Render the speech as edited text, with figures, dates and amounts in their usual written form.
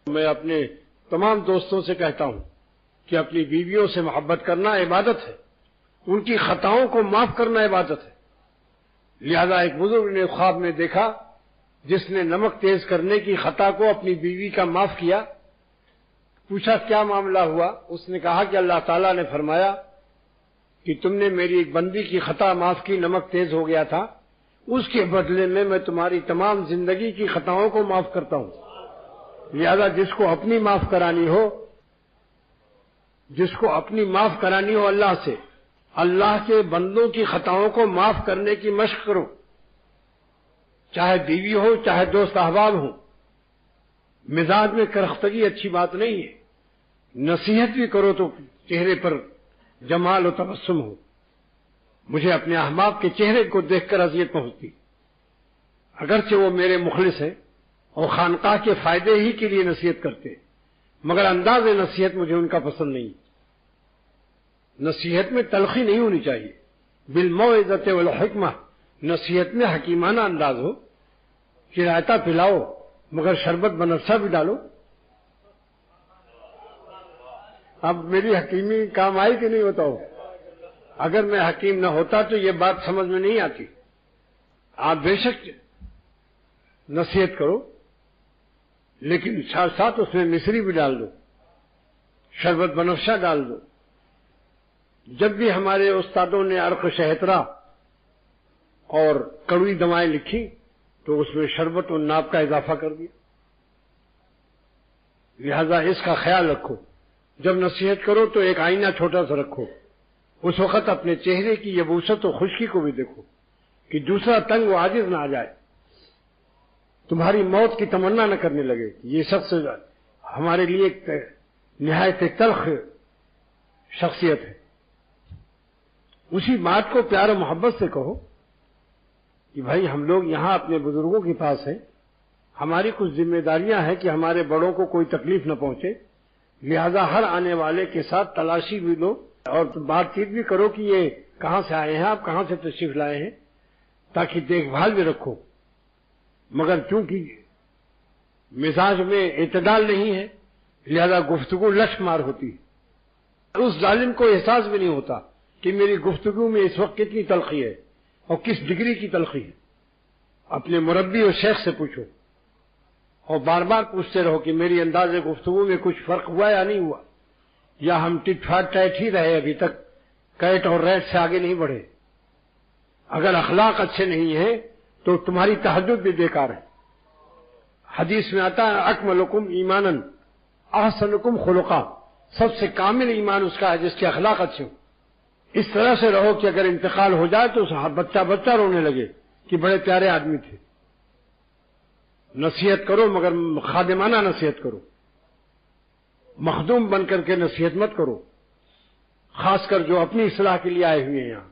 میں اپنے تمام دوستوں سے کہتا ہوں کہ اپنی بیویوں سے محبت کرنا عبادت ہے، ان کی خطاؤں کو معاف کرنا عبادت ہے۔ لہذا ایک بزرگ نے خواب میں دیکھا جس نے نمک تیز کرنے کی خطا کو اپنی بیوی کا معاف کیا۔ پوچھا کیا معاملہ ہوا؟ اس نے کہا کہ اللہ تعالیٰ نے فرمایا کہ تم نے میری ایک بندی کی خطا معاف کی، نمک تیز ہو گیا تھا، اس کے بدلے میں تمہاری تمام زندگی کی خطاؤں کو معاف کرتا ہوں۔ لہذا جس کو اپنی معاف کرانی ہو اللہ سے، اللہ کے بندوں کی خطاؤں کو معاف کرنے کی مشق کرو، چاہے بیوی ہو چاہے دوست احباب ہو۔ مزاج میں کرختگی اچھی بات نہیں ہے، نصیحت بھی کرو تو چہرے پر جمال و تبسم ہو۔ مجھے اپنے احباب کے چہرے کو دیکھ کر اذیت پہنچتی، اگرچہ وہ میرے مخلص ہیں اور خانقاہ کے فائدے ہی کے لیے نصیحت کرتے، مگر انداز نصیحت مجھے ان کا پسند نہیں۔ نصیحت میں تلخی نہیں ہونی چاہیے، بالموعظۃ والحکمہ، نصیحت میں حکیمانہ انداز ہو کہ رائتا پلاؤ مگر شربت بنفشہ بھی ڈالو۔ اب میری حکیمی کام آئی کہ نہیں بتاؤ؟ اگر میں حکیم نہ ہوتا تو یہ بات سمجھ میں نہیں آتی۔ آپ بے شک نصیحت کرو لیکن ساتھ ساتھ اس میں مصری بھی ڈال دو، شربت بنفشہ ڈال دو۔ جب بھی ہمارے استادوں نے عرق شہترا اور کڑوی دوائیں لکھی تو اس میں شربت و ناب کا اضافہ کر دیا۔ لہذا اس کا خیال رکھو، جب نصیحت کرو تو ایک آئینہ چھوٹا سا رکھو، اس وقت اپنے چہرے کی یبوست و خشکی کو بھی دیکھو کہ دوسرا تنگ و عاجز نہ آ جائے، تمہاری موت کی تمنا نہ کرنے لگے کہ یہ شخص ہمارے لیے ایک نہایت تلخ شخصیت ہے۔ اسی بات کو پیار و محبت سے کہو کہ بھائی ہم لوگ یہاں اپنے بزرگوں کے پاس ہیں، ہماری کچھ ذمہ داریاں ہیں کہ ہمارے بڑوں کو کوئی تکلیف نہ پہنچے، لہذا ہر آنے والے کے ساتھ تلاشی بھی لو اور بات چیت بھی کرو کہ یہ کہاں سے آئے ہیں، آپ کہاں سے تشریف لائے ہیں، تاکہ دیکھ بھال بھی رکھو۔ مگر چونکہ مزاج میں اعتدال نہیں ہے لہذا گفتگو لش مار ہوتی ہے، اس ظالم کو احساس بھی نہیں ہوتا کہ میری گفتگو میں اس وقت کتنی تلخی ہے اور کس ڈگری کی تلخی ہے۔ اپنے مربی اور شیخ سے پوچھو اور بار بار پوچھتے رہو کہ میری انداز گفتگو میں کچھ فرق ہوا یا نہیں ہوا، یا ہم ٹٹ فاٹ ٹائٹ ہی رہے، ابھی تک کیٹ اور ریٹ سے آگے نہیں بڑھے۔ اگر اخلاق اچھے نہیں ہیں تو تمہاری تہجد بھی بیکار ہے۔ حدیث میں آتا ہے اکملکم ایمانا احسنکم خلقا، سب سے کامل ایمان اس کا ہے جس کے اخلاق اچھے ہوں۔ اس طرح سے رہو کہ اگر انتقال ہو جائے تو بچہ رونے لگے کہ بڑے پیارے آدمی تھے۔ نصیحت کرو مگر خادمانہ نصیحت کرو، مخدوم بن کر کے نصیحت مت کرو، خاص کر جو اپنی اصلاح کے لیے آئے ہوئے ہیں یہاں۔